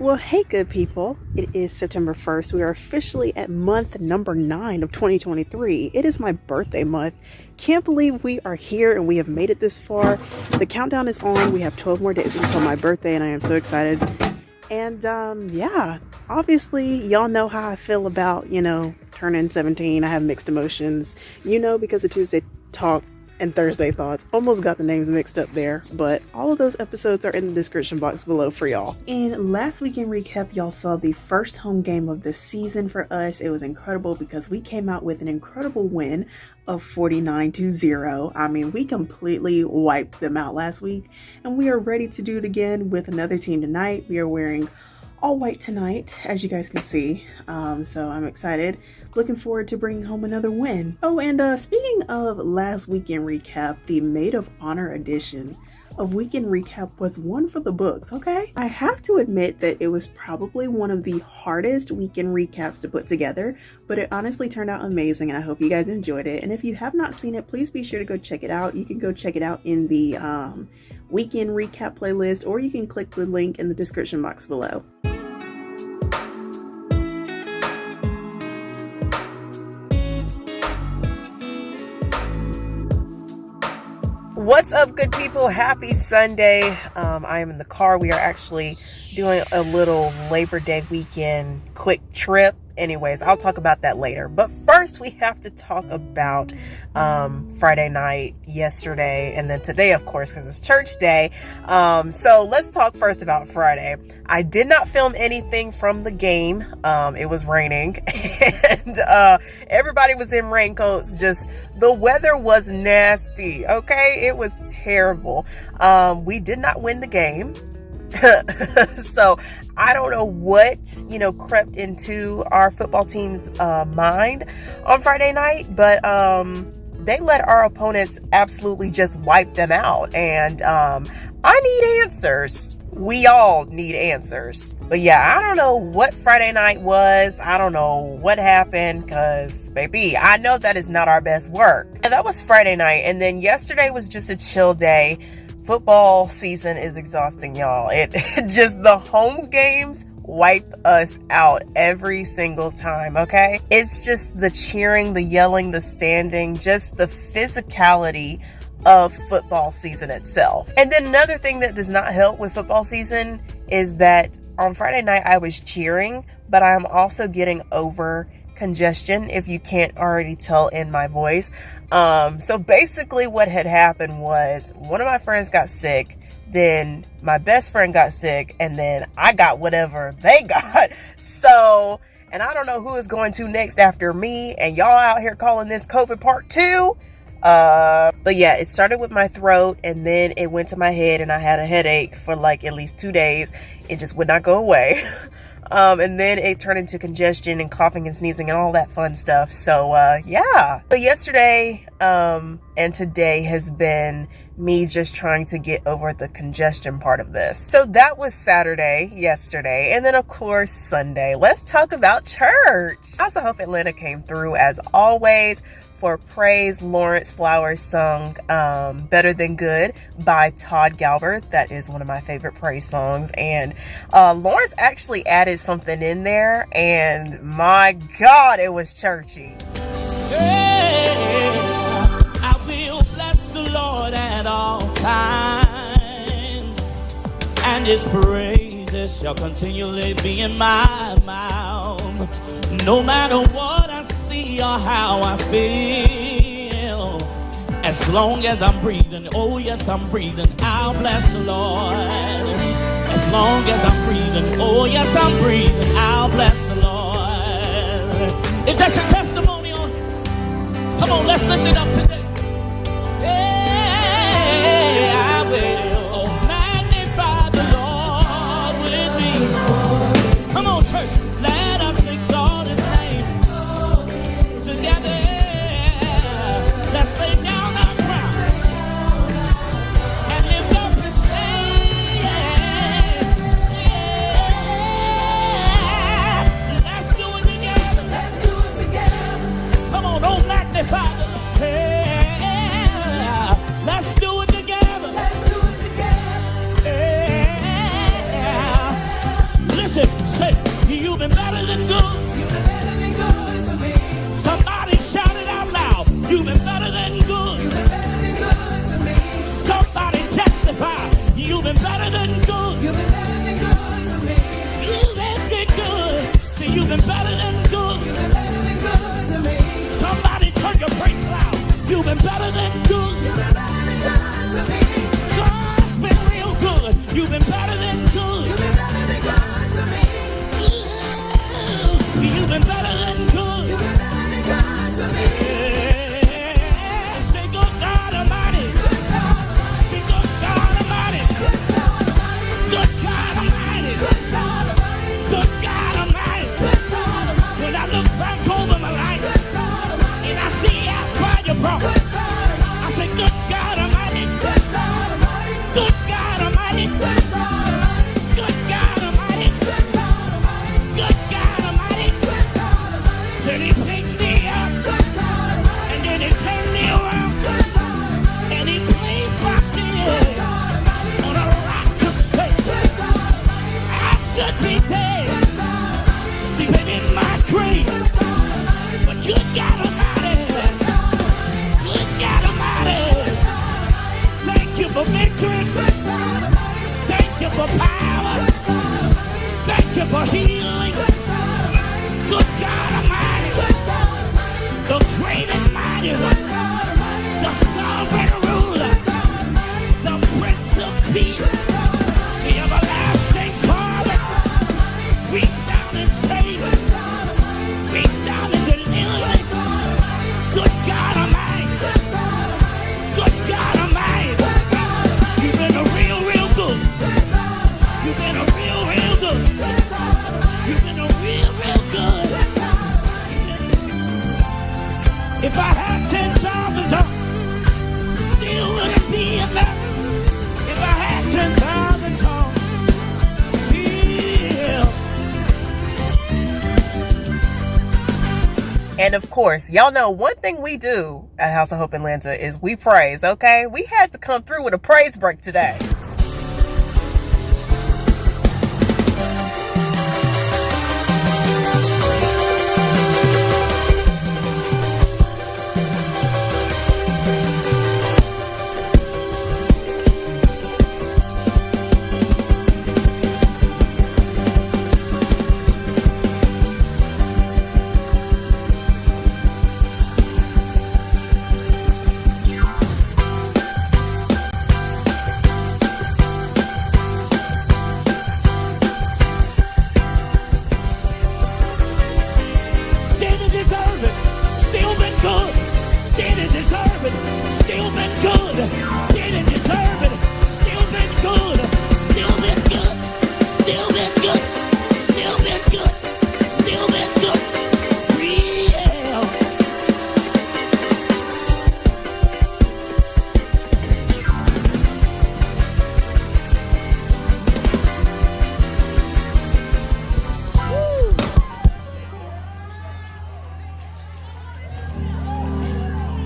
well, hey, good people. It is September 1st. We are officially at month number 9 of 2023. It is my birthday month. Can't believe we are here and we have made it this far. The countdown is on. We have 12 more days until my birthday, and I am so excited. And yeah, obviously, y'all know how I feel about, turning 17. I have mixed emotions, because the Tuesday talk and Thursday thoughts almost got the names mixed up there, but all of those episodes are in the description box below for y'all. In last weekend recap, y'all saw the first home game of the season for us. It was incredible because we came out with an incredible win of 49-0. I mean, we completely wiped them out last week, and we are ready to do it again with another team tonight. We are wearing all white tonight, as you guys can see, so I'm excited. Looking forward to bringing home another win. Oh, and speaking of last weekend recap, the Maid of Honor edition of Weekend Recap was one for the books, okay? I have to admit that it was probably one of the hardest weekend recaps to put together, but it honestly turned out amazing, and I hope you guys enjoyed it. And if you have not seen it, please be sure to go check it out. You can go check it out in the Weekend Recap playlist, or you can click the link in the description box below. What's up, good people? Happy Sunday. I am in the car. We are actually doing a little Labor Day weekend quick trip. Anyways, I'll talk about that later. But first, we have to talk about Friday night, yesterday, and then today, of course, because it's church day. So let's talk first about Friday. I did not film anything from the game. It was raining, and everybody was in raincoats. Just the weather was nasty. Okay, it was terrible. We did not win the game. So I don't know what, crept into our football team's mind on Friday night, but they let our opponents absolutely just wipe them out. And I need answers. We all need answers. But yeah, I don't know what Friday night was. I don't know what happened, because, baby, I know that is not our best work. And that was Friday night. And then yesterday was just a chill day. Football season is exhausting, y'all. It just, the home games wipe us out every single time, okay? It's just the cheering, the yelling, the standing, just the physicality of football season itself. And then another thing that does not help with football season is that on Friday night I was cheering, but I'm also getting over congestion, if you can't already tell in my voice. So basically what had happened was one of my friends got sick, then my best friend got sick, and then I got whatever they got. So, and I don't know who is going to next after me, and y'all out here calling this COVID part 2. But yeah, it started with my throat, and then it went to my head, and I had a headache for like at least 2 days. It just would not go away. And then it turned into congestion and coughing and sneezing and all that fun stuff. So, yeah. So yesterday, and today has been me just trying to get over the congestion part of this. So that was Saturday, yesterday. And then, of course, Sunday. Let's talk about church. I also hope Atlanta came through as always. For praise, Lawrence Flowers sung Better Than Good by Todd Galbert. That is one of my favorite praise songs. And Lawrence actually added something in there, and my God, it was churchy. Yeah, I will bless the Lord at all times, and his praises shall continually be in my mouth. No matter what I see or how I feel, as long as I'm breathing, oh yes, I'm breathing, I'll bless the Lord. As long as I'm breathing, oh yes, I'm breathing, I'll bless the Lord. Is that your testimony on? Come on, let's lift it up today. Yeah, I will magnify the Lord with me. Come on, church, let us exalt his name together. Let's lay down our crown and lift up his name. Yeah. Let's do it together. Let's do it together. Come on, don't magnify the Lord. Yeah. Let's do it together. Let's do it together. Say, you've been better than good. You've been better than good to me. Somebody shout it out loud. You've been better than good. You've been better than good to me. Somebody testify. You've been better than good. You've been better than good to me. You've been good. See, you've been better than good. You've been better than good to me. Somebody turn your praise loud. You've been better than good. You've been better than good to me. God's been real good. You've been better than good. You've been better than good to me. You've been better than good. You've been better than good to me. Yeah. Say good God Almighty. Good God Almighty. Say good God Almighty. Good God Almighty. Good God Almighty. Good God Almighty. Good God Almighty. Good God Almighty. When I look back over my life, good God Almighty, and I see how far you brought me, good God Almighty, I say good God Almighty. Good God Almighty. Good God Almighty. Good God Almighty. Good God Almighty. Good God Almighty. Good God Almighty. Good God Almighty. Said he picked me up. Good God Almighty. And then he turned me around. Good God Almighty. And he placed my feet on a rock to say, good God Almighty, I should be dead, good God Almighty, sleeping in my grave, good God Almighty, but good God Almighty, good God Almighty, good God Almighty, good God Almighty, thank you for victory, good God Almighty, thank you for power, good God Almighty, thank you for healing, good God Almighty, good God Almighty, good God Almighty, the great and mighty, good God Almighty, the sovereign ruler, good God Almighty, the Prince of Peace, good God Almighty, the everlasting Father, good God Almighty, reach down and save, good God Almighty, reach down and deliver, good God Almighty, good God Almighty, good God Almighty, good God Almighty, you've been a real, real good, good God Almighty, you've been a real, real good, good God Almighty, you've been a real, real good, good God Almighty. If I had 10,000 tongues, still wouldn't be enough. If I had 10,000 tongues, still. And of course, y'all know one thing we do at House of Hope Atlanta is we praise, okay? We had to come through with a praise break today.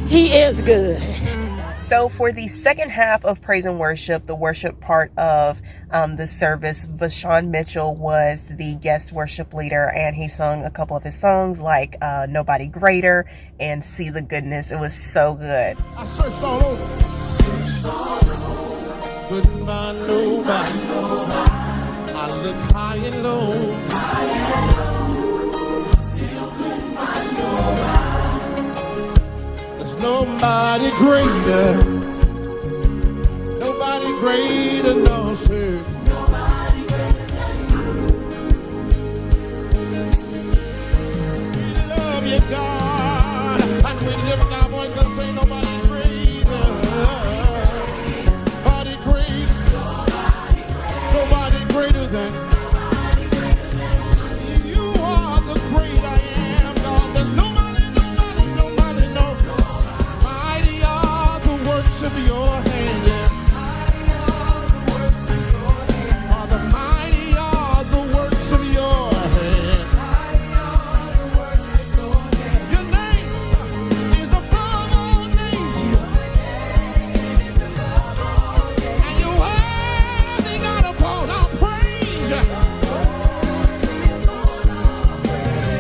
He is good. So for the second half of praise and worship, the worship part of the service, Vashawn Mitchell was the guest worship leader, and he sung a couple of his songs like Nobody Greater and See the Goodness. It was so good. I searched all over. Couldn't find nobody. I looked high and low. Still couldn't find nobody. There's nobody greater. Nobody greater, no sir. Nobody greater than you. We love you, God, and we lift our voice and say nobody greater. Nobody great. Nobody greater than you. You are the great I am, God. There's nobody, no. Mighty are the works of your hand, yeah. Father, mighty are the works of your hand. You're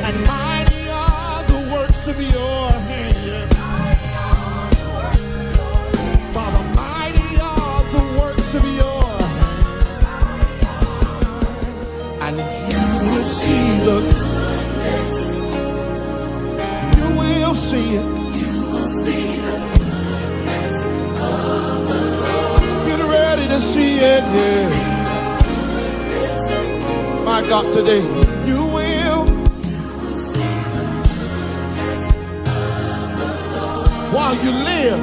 And mighty are the works of your hand. Father, mighty are the works of your hand. And you will see you will see it. Get ready to see it, yeah. My God, today you will. While you live.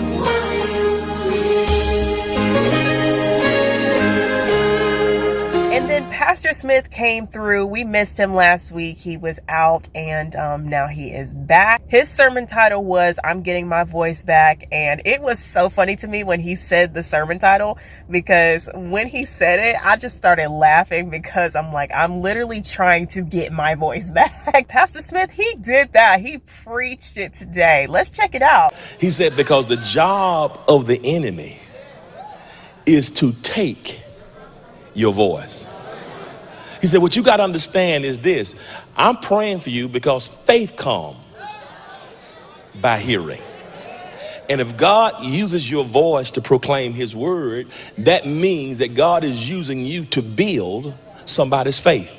And then Pastor Smith came through. We missed him last week. He was out, and now he is back. His sermon title was "I'm Getting My Voice Back," and it was so funny to me when he said the sermon title, because when he said it, I just started laughing, because I'm like, I'm literally trying to get my voice back. Pastor Smith, he did that. He preached it today. Let's check it out. He said, because the job of the enemy is to take your voice. He said, what you got to understand is this. I'm praying for you because faith comes by hearing. And if God uses your voice to proclaim his word, that means that God is using you to build somebody's faith.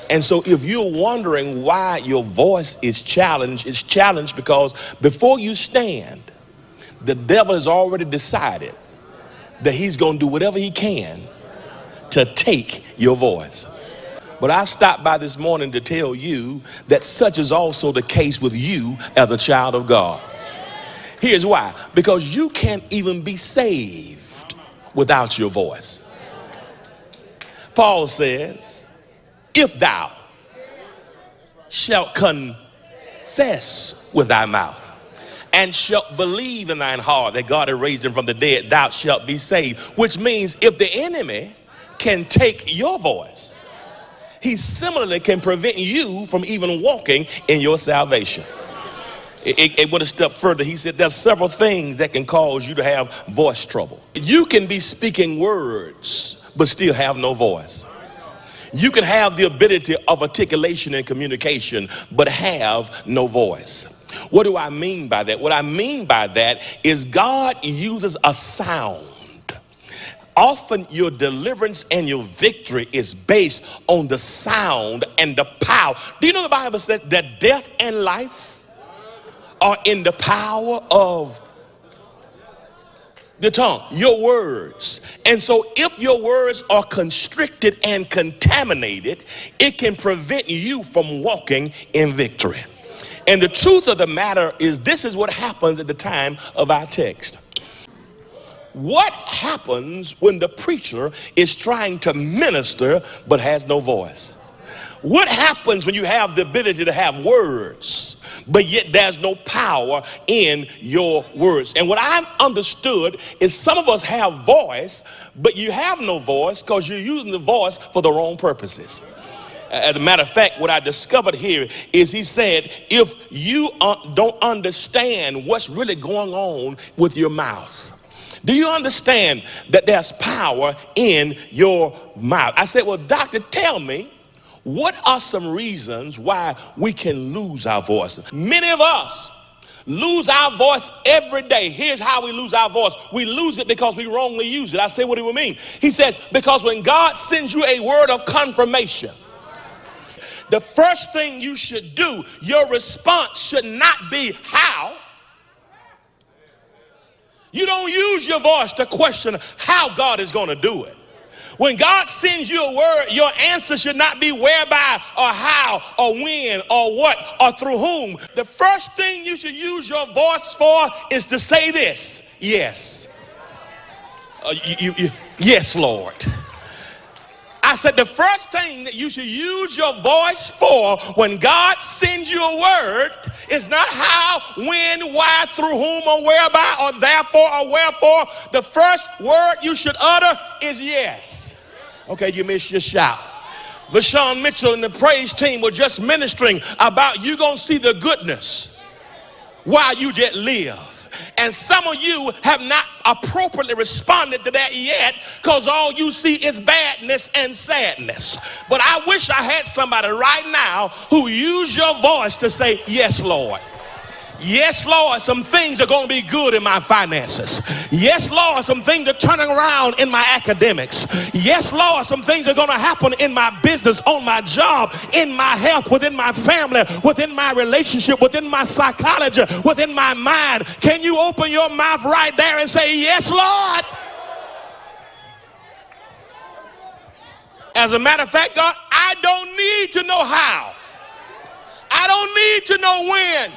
And so if you're wondering why your voice is challenged, it's challenged because before you stand, the devil has already decided that he's going to do whatever he can to take your voice. But I stopped by this morning to tell you that such is also the case with you as a child of God. Here's why. Because you can't even be saved without your voice. Paul says, if thou shalt confess with thy mouth and shalt believe in thine heart that God had raised him from the dead, thou shalt be saved. Which means if the enemy can take your voice, he similarly can prevent you from even walking in your salvation. It went a step further. He said there's several things that can cause you to have voice trouble. You can be speaking words but still have no voice. You can have the ability of articulation and communication but have no voice. What do I mean by that? What I mean by that is God uses a sound. Often your deliverance and your victory is based on the sound and the power. Do you know the Bible says that death and life are in the power of the tongue, your words. And so if your words are constricted and contaminated, it can prevent you from walking in victory. And the truth of the matter is, this is what happens at the time of our text. What happens when the preacher is trying to minister but has no voice? What happens when you have the ability to have words but yet there's no power in your words? And what I've understood is some of us have voice, but you have no voice because you're using the voice for the wrong purposes. As a matter of fact, what I discovered here is he said, if you don't understand what's really going on with your mouth, do you understand that there's power in your mouth? I said, well, doctor, tell me, what are some reasons why we can lose our voice? Many of us lose our voice every day. Here's how we lose our voice. We lose it because we wrongly use it. I say, what do you mean? He says, because when God sends you a word of confirmation, the first thing you should do, your response should not be how. You don't use your voice to question how God is going to do it. When God sends you a word, your answer should not be whereby or how or when or what or through whom. The first thing you should use your voice for is to say this: yes. Yes, Lord. I said the first thing that you should use your voice for when God sends you a word is not how, when, why, through whom, or whereby, or therefore, or wherefore. The first word you should utter is yes. Okay, you missed your shout. Vashawn Mitchell and the praise team were just ministering about you gonna see the goodness while you just live. And some of you have not appropriately responded to that yet because all you see is badness and sadness. But I wish I had somebody right now who used your voice to say, yes, Lord. Yes, Lord, some things are going to be good in my finances. Yes, Lord, some things are turning around in my academics. Yes, Lord, some things are going to happen in my business, on my job, in my health, within my family, within my relationship, within my psychology, within my mind. Can you open your mouth right there and say, yes, Lord? As a matter of fact, God, I don't need to know how. I don't need to know when.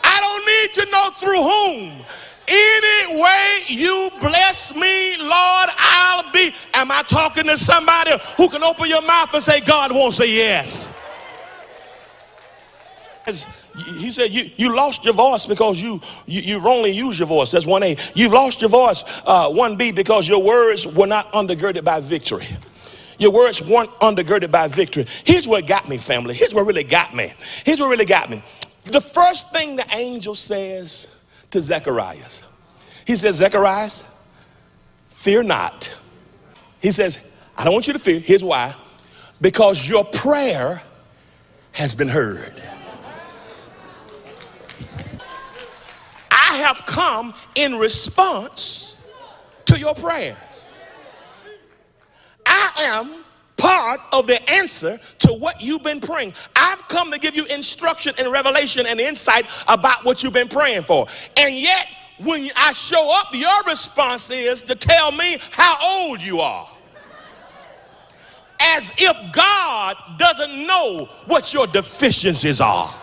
I don't need to know through whom. Any way you bless me, Lord, I'll be. Am I talking to somebody who can open your mouth and say, God won't say yes? He said, you lost your voice because you've only used your voice. That's 1A. You've lost your voice, 1B, because your words were not undergirded by victory. Your words weren't undergirded by victory. Here's what got me, family. Here's what really got me. Here's what really got me. The first thing the angel says to Zacharias, he says, Zacharias, fear not. He says, I don't want you to fear. Here's why. Because your prayer has been heard. I have come in response to your prayers. I am part of the answer to what you've been praying. I've come to give you instruction and revelation and insight about what you've been praying for. And yet, when I show up, your response is to tell me how old you are. As if God doesn't know what your deficiencies are.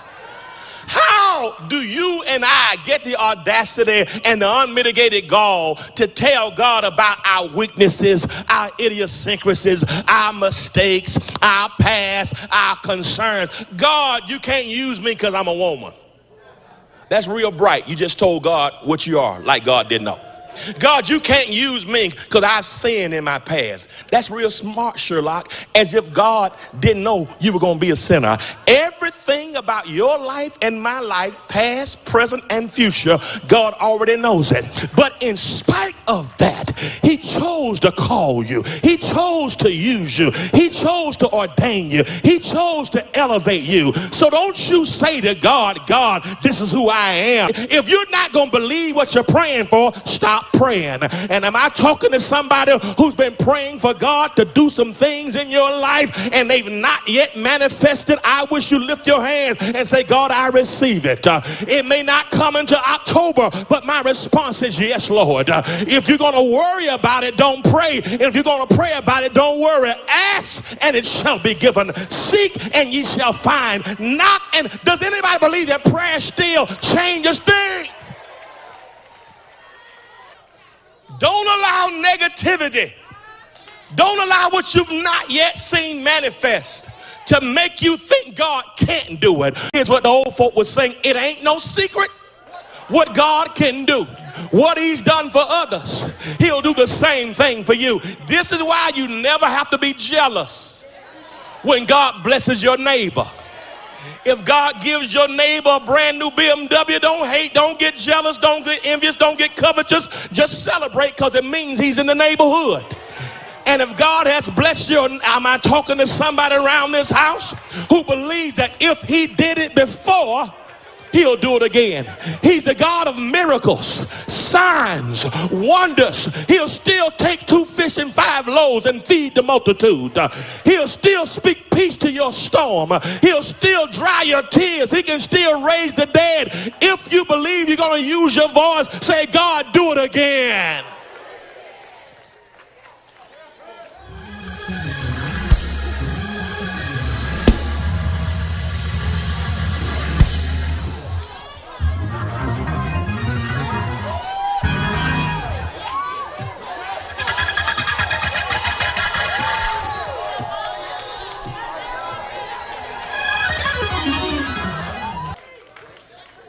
How do you and I get the audacity and the unmitigated gall to tell God about our weaknesses, our idiosyncrasies, our mistakes, our past, our concerns? God, you can't use me because I'm a woman. That's real bright. You just told God what you are, like God didn't know. God, you can't use me because I've sinned in my past. That's real smart, Sherlock, as if God didn't know you were going to be a sinner. Everything about your life and my life, past, present, and future, God already knows it. But in spite of that, he chose to call you. He chose to use you. He chose to ordain you. He chose to elevate you. So don't you say to God, God, this is who I am. If you're not going to believe what you're praying for, stop praying. And am I talking to somebody who's been praying for God to do some things in your life and they've not yet manifested? I wish you lift your hand and say, God, I receive it. It may not come until October, but my response is yes, Lord. If you're going to worry about it, don't pray. If you're going to pray about it, don't worry. Ask and it shall be given. Seek and ye shall find. Knock and does anybody believe that prayer still changes things? Don't allow negativity. Don't allow what you've not yet seen manifest to make you think God can't do it. Here's what the old folk was saying. It ain't no secret what God can do. What he's done for others, he'll do the same thing for you. This is why you never have to be jealous when God blesses your neighbor. If God gives your neighbor a brand new BMW, don't hate, don't get jealous, don't get envious, don't get covetous. Just celebrate because it means he's in the neighborhood. And if God has blessed you, am I talking to somebody around this house who believes that if he did it before, he'll do it again? He's the God of miracles, signs, wonders. He'll still take 2 fish and 5 loaves and feed the multitude. He'll still speak peace to your storm. He'll still dry your tears. He can still raise the dead. If you believe you're going to use your voice, say, God, do it again.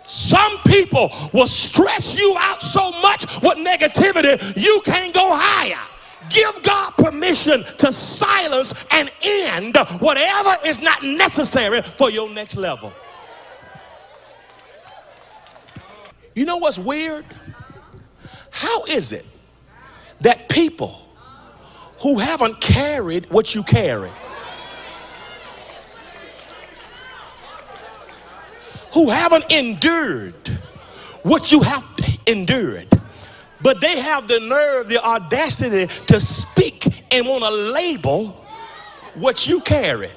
Some people will stress you out so much with negativity, you can't go higher. Give God permission to silence and end whatever is not necessary for your next level. You know what's weird? How is it that people who haven't carried what you carry, who haven't endured what you have endured, but they have the nerve, the audacity to speak and want to label what you carry?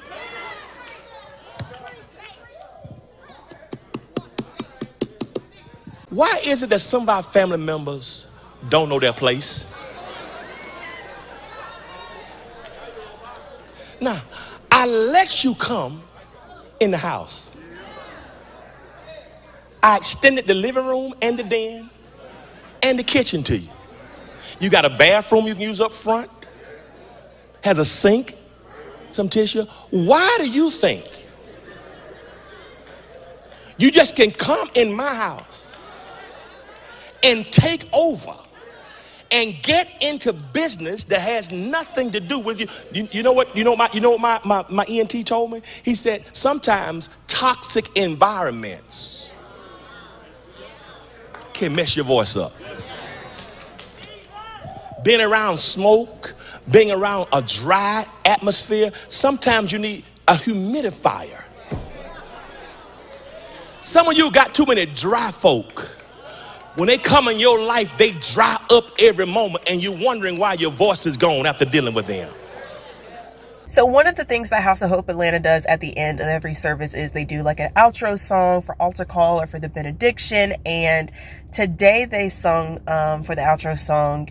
Why is it that some of our family members don't know their place? Now, I let you come in the house. I extended the living room and the den and the kitchen to you. You got a bathroom you can use up front, has a sink, some tissue. Why do you think you just can come in my house and take over and get into business that has nothing to do with you? You know what my ENT told me? He said sometimes toxic environments can mess your voice up. Being around smoke, being around a dry atmosphere, sometimes you need a humidifier. Some of you got too many dry folk. When they come in your life, they dry up every moment, and you're wondering why your voice is gone after dealing with them. So one of the things that House of Hope Atlanta does at the end of every service is they do like an outro song for altar call or for the benediction. And today they sung for the outro song,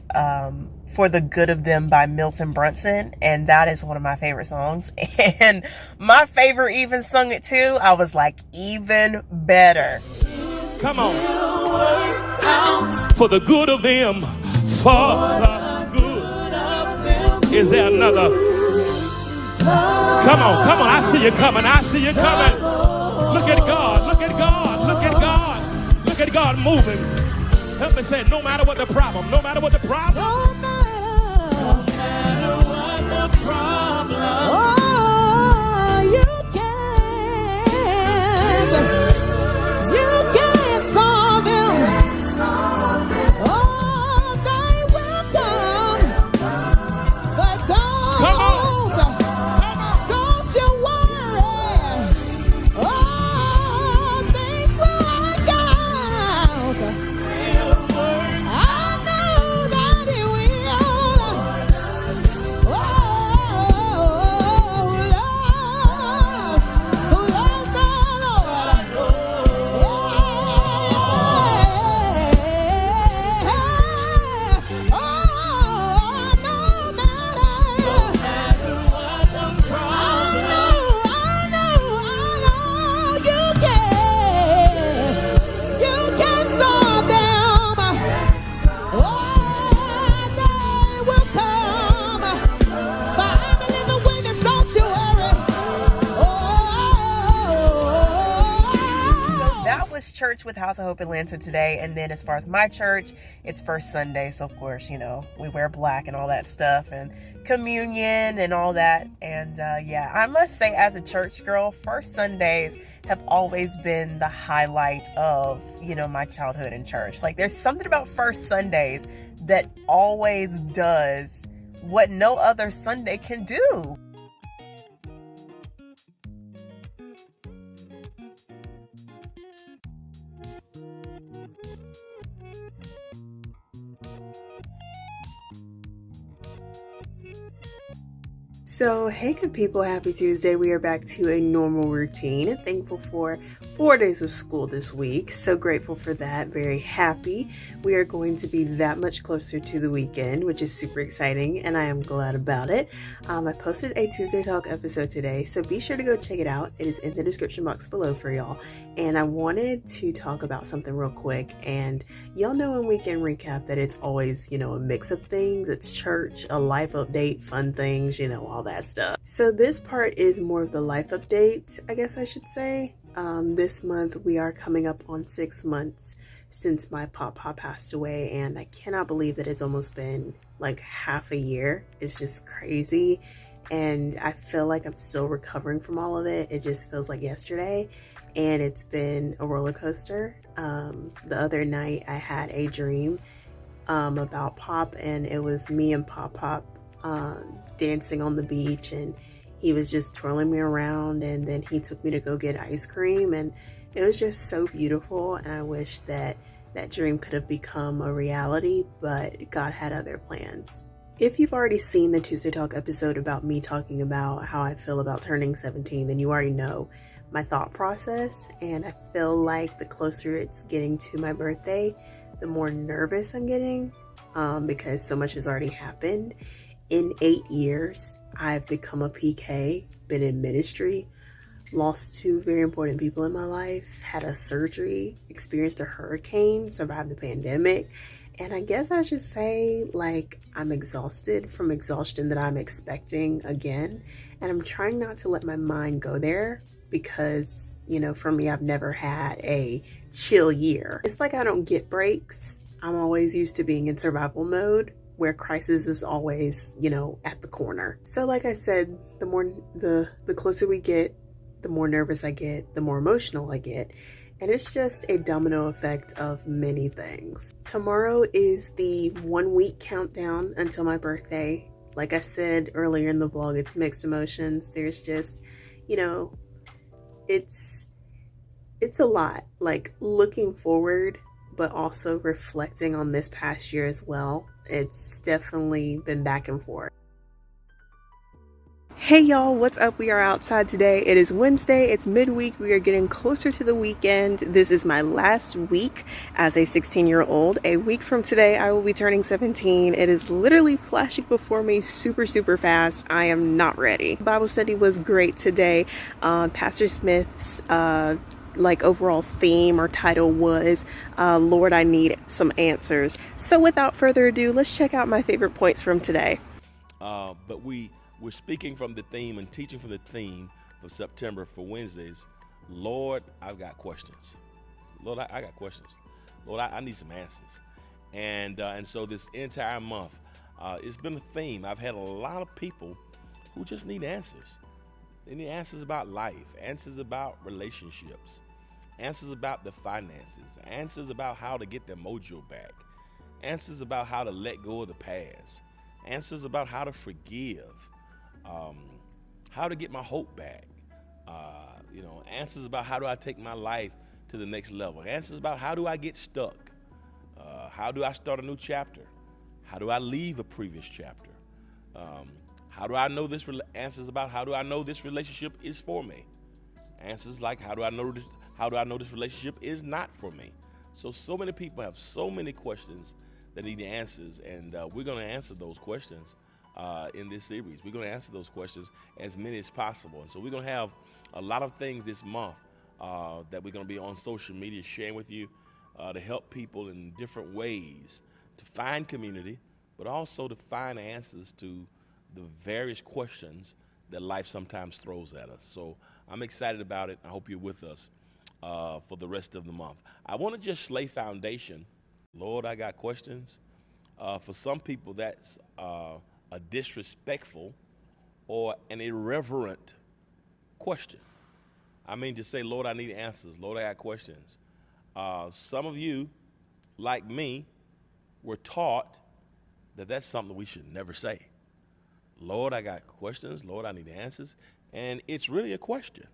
For the Good of Them by Milton Brunson. And that is one of my favorite songs. And my favorite even sung it too. I was like, even better. Come on. For the good of them, for the good of them. Is there another? Come on, I see you coming, Look at God, look at God moving. Help me say, no matter what the problem, No matter what the problem. Oh, you can't solve them. Oh, they will come, but don't you worry. Oh, things will work out. I know that it will. Church with House of Hope Atlanta today. And then as far as my church, it's First Sunday, so of course, you know, we wear black and all that stuff, and communion and all that. And yeah, I must say, as a church girl, First Sundays have always been the highlight of, you know, my childhood in church. Like, there's something about First Sundays that always does what no other Sunday can do. So, hey good people, happy Tuesday. We are back to a normal routine and thankful for 4 days of school this week. So grateful for that, very happy. We are going to be that much closer to the weekend, which is super exciting, and I am glad about it. I posted a Tuesday Talk episode today, so be sure to go check it out. It is in the description box below for y'all. And I wanted to talk about something real quick, and y'all know in Weekend Recap that it's always, you know, a mix of things. It's church, a life update, fun things, you know, all that stuff. So this part is more of the life update, I guess I should say. This month we are coming up on 6 months since my papa passed away, and I cannot believe that it's almost been like half a year. It's just crazy. and I feel like I'm still recovering from all of it. It just feels like yesterday, and it's been a roller coaster. The other night I had a dream about Pop, and it was me and Pop dancing on the beach, and he was just twirling me around, and then he took me to go get ice cream, and it was just so beautiful. And I wish that that dream could have become a reality, but God had other plans. If you've already seen the Tuesday Talk episode about me talking about how I feel about turning 17, then you already know my thought process. And I feel like the closer it's getting to my birthday, the more nervous I'm getting, because so much has already happened. In 8 years, I've become a PK, been in ministry, lost 2 very important people in my life, had a surgery, experienced a hurricane, survived the pandemic. And I guess I should say, like, I'm exhausted from exhaustion that I'm expecting again. And I'm trying not to let my mind go there because, you know, for me, I've never had a chill year. It's like I don't get breaks. I'm always used to being in survival mode, where crisis is always, you know, at the corner. So like I said, the closer we get, the more nervous I get, the more emotional I get. And it's just a domino effect of many things. Tomorrow is the 1 week countdown until my birthday. Like I said earlier in the vlog, it's mixed emotions. There's just, you know, it's a lot. Like looking forward, but also reflecting on this past year as well. It's definitely been back and forth. Hey y'all, what's up? We are outside today. It is Wednesday, it's midweek. We are getting closer to the weekend. This is my last week as a 16-year-old. A week from today, I will be turning 17. It is literally flashing before me super fast. I am not ready. Bible study was great today. Pastor Smith's overall theme or title was Lord, I Need Some Answers. So without further ado, let's check out my favorite points from today. But we're speaking from the theme and teaching from the theme for September for Wednesdays. Lord, I've got questions. Lord, I got questions. Lord, I need some answers. And so this entire month, it's been a theme. I've had a lot of people who just need answers. They need answers about life, answers about relationships, answers about the finances, answers about how to get their mojo back, answers about how to let go of the past, answers about how to forgive, how to get my hope back, answers about how do I take my life to the next level, answers about how do I get stuck, how do I start a new chapter, how do I leave a previous chapter, how do I know this, answers about how do I know this relationship is for me, answers like how do I know this relationship is not for me. So many people have so many questions that need answers, and we're going to answer those questions in this series. We're going to answer those questions as many as possible. And so we're going to have a lot of things this month that we're going to be on social media sharing with you to help people in different ways to find community, but also to find answers to the various questions that life sometimes throws at us. So I'm excited about it. I hope you're with us for the rest of the month. I want to just lay foundation. Lord, I got questions. For some people, that's a disrespectful or an irreverent question. I mean, just say, Lord, I need answers. Lord, I got questions. Some of you, like me, were taught that that's something we should never say. Lord, I got questions. Lord, I need answers. And it's really a question.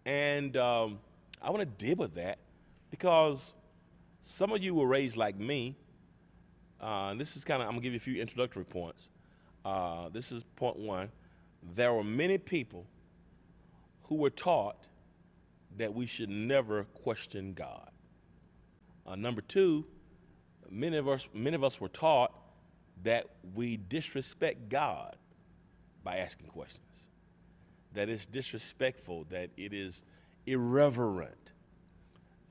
And I want to deal with that because some of you were raised like me. This is I'm going to give you a few introductory points. This is point one. There were many people who were taught that we should never question God. Number two, many of us were taught that we disrespect God by asking questions, that it's disrespectful, that it is irreverent.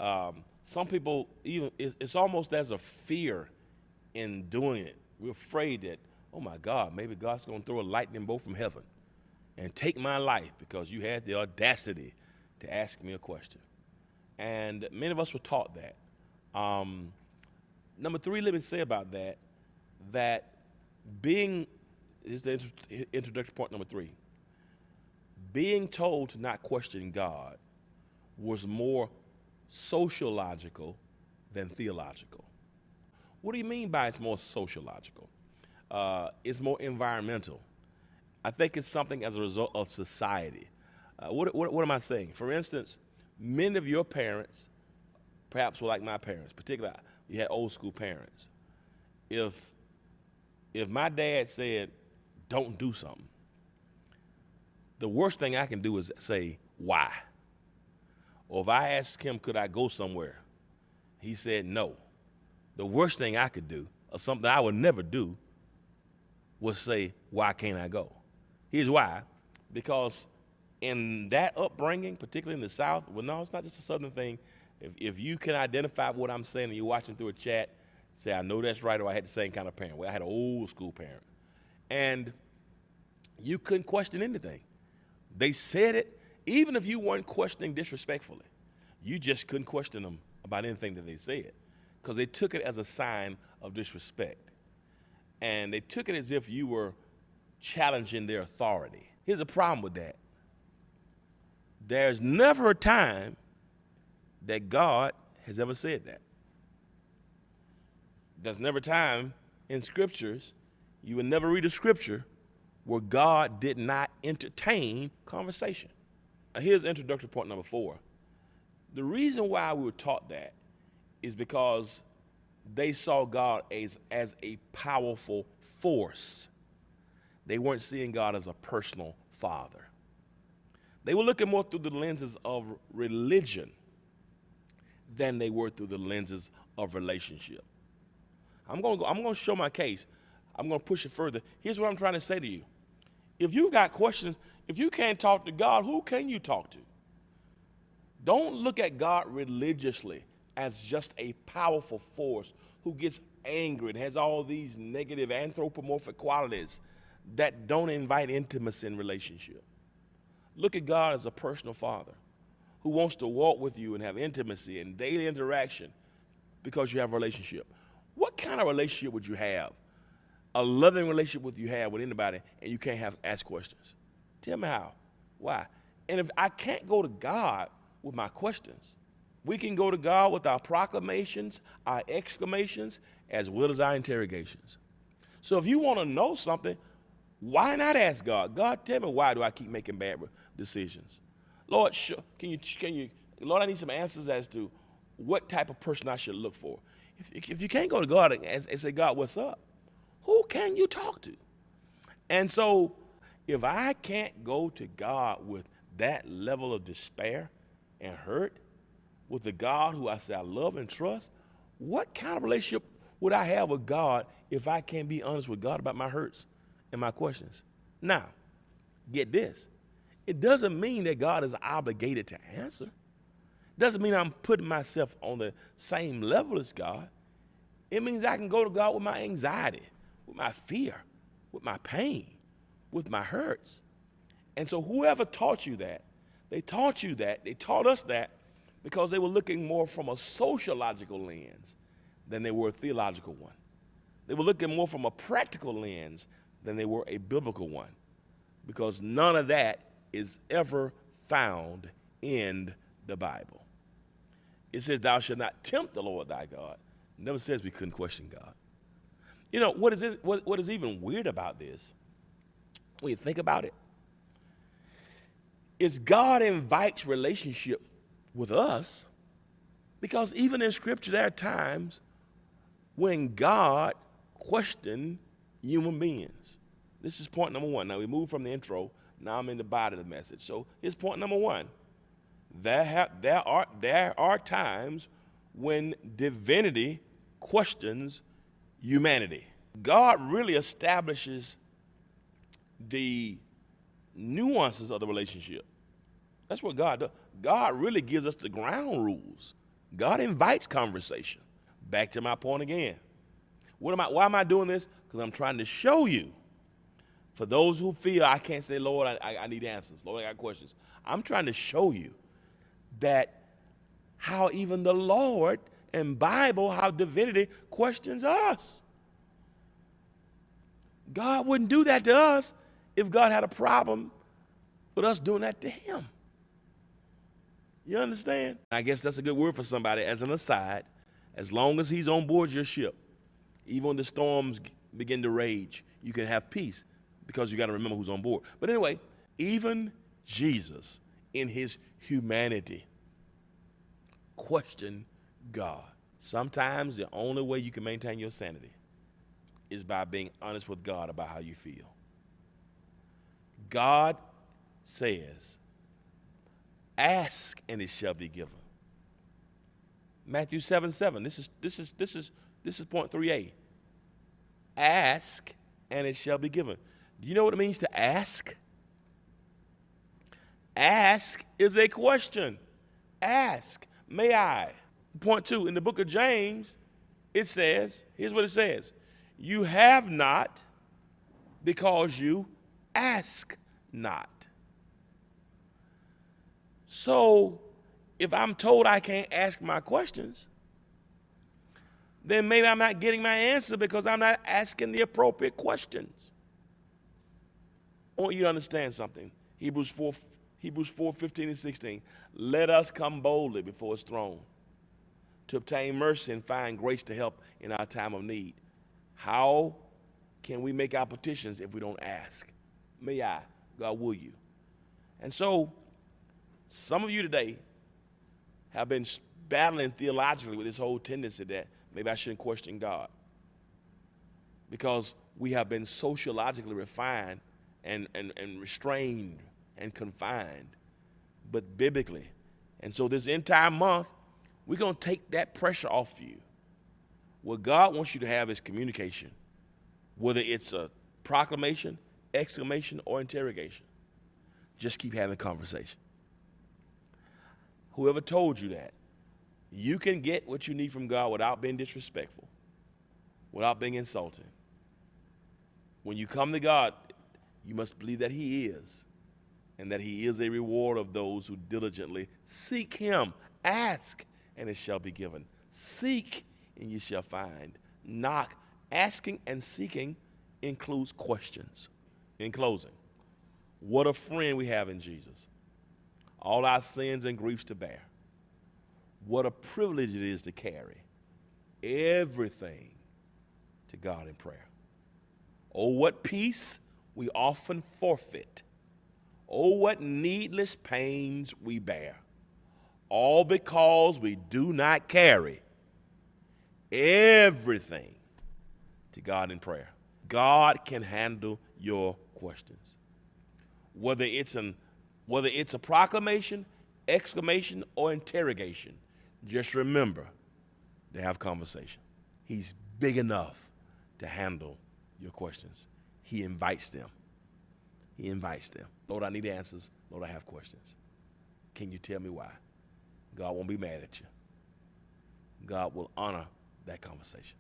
Some people, even it's almost as a fear in doing it. We're afraid that, oh my God, maybe God's going to throw a lightning bolt from heaven and take my life because you had the audacity to ask me a question. And many of us were taught that. Number three, let me say about that being Here's the introductory point number 3. Being told to not question God was more sociological than theological. What do you mean by it's more sociological? It's more environmental. I think it's something as a result of society. What am I saying? For instance, many of your parents, perhaps were like my parents, particularly you had old school parents. If my dad said, don't do something, the worst thing I can do is say, why? Or if I asked him, could I go somewhere? He said no. The worst thing I could do, or something I would never do, was say, why can't I go? Here's why. Because in that upbringing, particularly in the South, well, no, it's not just a Southern thing. If you can identify what I'm saying and you're watching through a chat, say, I know that's right, or I had the same kind of parent. Well, I had an old school parent. And you couldn't question anything. They said it, even if you weren't questioning disrespectfully, you just couldn't question them about anything that they said, because they took it as a sign of disrespect. And they took it as if you were challenging their authority. Here's a problem with that. There's never a time that God has ever said that. There's never a time in scriptures, you would never read a scripture where God did not entertain conversation. Now here's introductory point number 4. The reason why we were taught that is because they saw God as a powerful force. They weren't seeing God as a personal father. They were looking more through the lenses of religion than they were through the lenses of relationship. I'm going to show my case. I'm going to push it further. Here's what I'm trying to say to you. If you've got questions, if you can't talk to God, who can you talk to? Don't look at God religiously as just a powerful force who gets angry and has all these negative anthropomorphic qualities that don't invite intimacy in relationship. Look at God as a personal father who wants to walk with you and have intimacy and daily interaction because you have a relationship. What kind of relationship would you have? A loving relationship would you have with anybody and you can't ask questions? Tell me how. Why? And if I can't go to God with my questions, we can go to God with our proclamations, our exclamations, as well as our interrogations. So if you want to know something, why not ask God? God, tell me, why do I keep making bad decisions? Lord, Lord, I need some answers as to what type of person I should look for. If you can't go to God and say, God, what's up? Who can you talk to? And so if I can't go to God with that level of despair and hurt, with the God who I say I love and trust, what kind of relationship would I have with God if I can't be honest with God about my hurts and my questions? Now, get this. It doesn't mean that God is obligated to answer. It doesn't mean I'm putting myself on the same level as God. It means I can go to God with my anxiety, with my fear, with my pain, with my hurts. And so whoever taught you that, they taught us that because they were looking more from a sociological lens than they were a theological one. They were looking more from a practical lens than they were a biblical one, because none of that is ever found in the Bible. It says, thou shalt not tempt the Lord thy God. It never says we couldn't question God. You know, what is even weird about this, when you think about it, is God invites relationship with us, because even in Scripture there are times when God questioned human beings. This is point number 1. Now we move from the intro. Now I'm in the body of the message. So here's point number 1. There are times when divinity questions humanity. God really establishes the nuances of the relationship. That's what God does. God really gives us the ground rules. God invites conversation. Back to my point again. Why am I doing this? Because I'm trying to show you, for those who feel I can't say, Lord, I need answers. Lord, I got questions. I'm trying to show you that how even the Lord and Bible, how divinity questions us. God wouldn't do that to us if God had a problem with us doing that to him. You understand? I guess that's a good word for somebody as an aside. As long as he's on board your ship, even when the storms begin to rage, you can have peace because you got to remember who's on board. But anyway, even Jesus in his humanity questioned God. Sometimes the only way you can maintain your sanity is by being honest with God about how you feel. God says, ask and it shall be given. Matthew 7:7. This is point 3a. Ask and it shall be given. Do you know what it means to ask? Ask is a question. Ask, may I? Point 2, in the book of James, it says, here's what it says. You have not because you ask not. So, if I'm told I can't ask my questions, then maybe I'm not getting my answer because I'm not asking the appropriate questions. I want you to understand something. Hebrews 4, 15 and 16. Let us come boldly before his throne to obtain mercy and find grace to help in our time of need. How can we make our petitions if we don't ask? May I? God, will you? And so, some of you today have been battling theologically with this whole tendency that maybe I shouldn't question God because we have been sociologically refined and restrained and confined, but biblically. And so this entire month, we're going to take that pressure off you. What God wants you to have is communication, whether it's a proclamation, exclamation, or interrogation. Just keep having conversation. Whoever told you that, you can get what you need from God without being disrespectful, without being insulting. When you come to God, you must believe that he is, and that he is a reward of those who diligently seek him. Ask, and it shall be given. Seek, and you shall find. Knock. Asking and seeking includes questions. In closing, what a friend we have in Jesus. All our sins and griefs to bear. What a privilege it is to carry everything to God in prayer. Oh, what peace we often forfeit. Oh, what needless pains we bear. All because we do not carry everything to God in prayer. God can handle your questions. Whether it's a proclamation, exclamation, or interrogation, just remember to have conversation. He's big enough to handle your questions. He invites them. He invites them. Lord, I need answers. Lord, I have questions. Can you tell me why? God won't be mad at you. God will honor that conversation.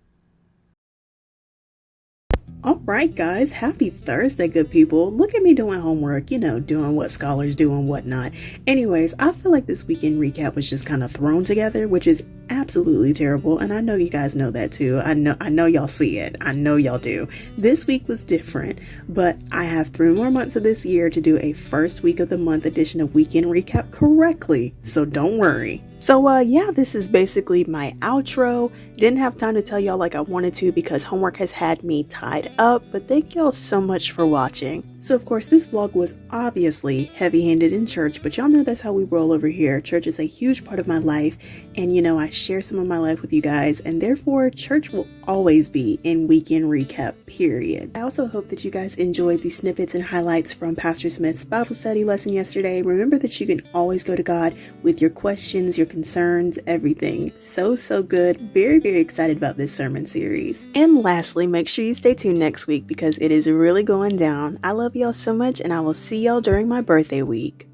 All right, guys, happy Thursday, good people. Look at me doing homework, doing what scholars do and whatnot. Anyways, I feel like this weekend recap was just kind of thrown together, which is absolutely terrible. And I know you guys know that too. I know y'all see it. I know y'all do. This week was different, but I have 3 more months of this year to do a first week of the month edition of Weekend Recap correctly. So don't worry. So yeah, this is basically my outro. Didn't have time to tell y'all like I wanted to because homework has had me tied up, but thank y'all so much for watching. So of course this vlog was obviously heavy-handed in church, but y'all know that's how we roll over here. Church is a huge part of my life, and I share some of my life with you guys, and therefore church will always be in Weekend Recap, period. I also hope that you guys enjoyed the snippets and highlights from Pastor Smith's Bible study lesson yesterday. Remember that you can always go to God with your questions, your concerns, everything. So good. Very, very excited about this sermon series. And lastly, make sure you stay tuned next week because it is really going down. I love y'all so much, and I will see y'all during my birthday week.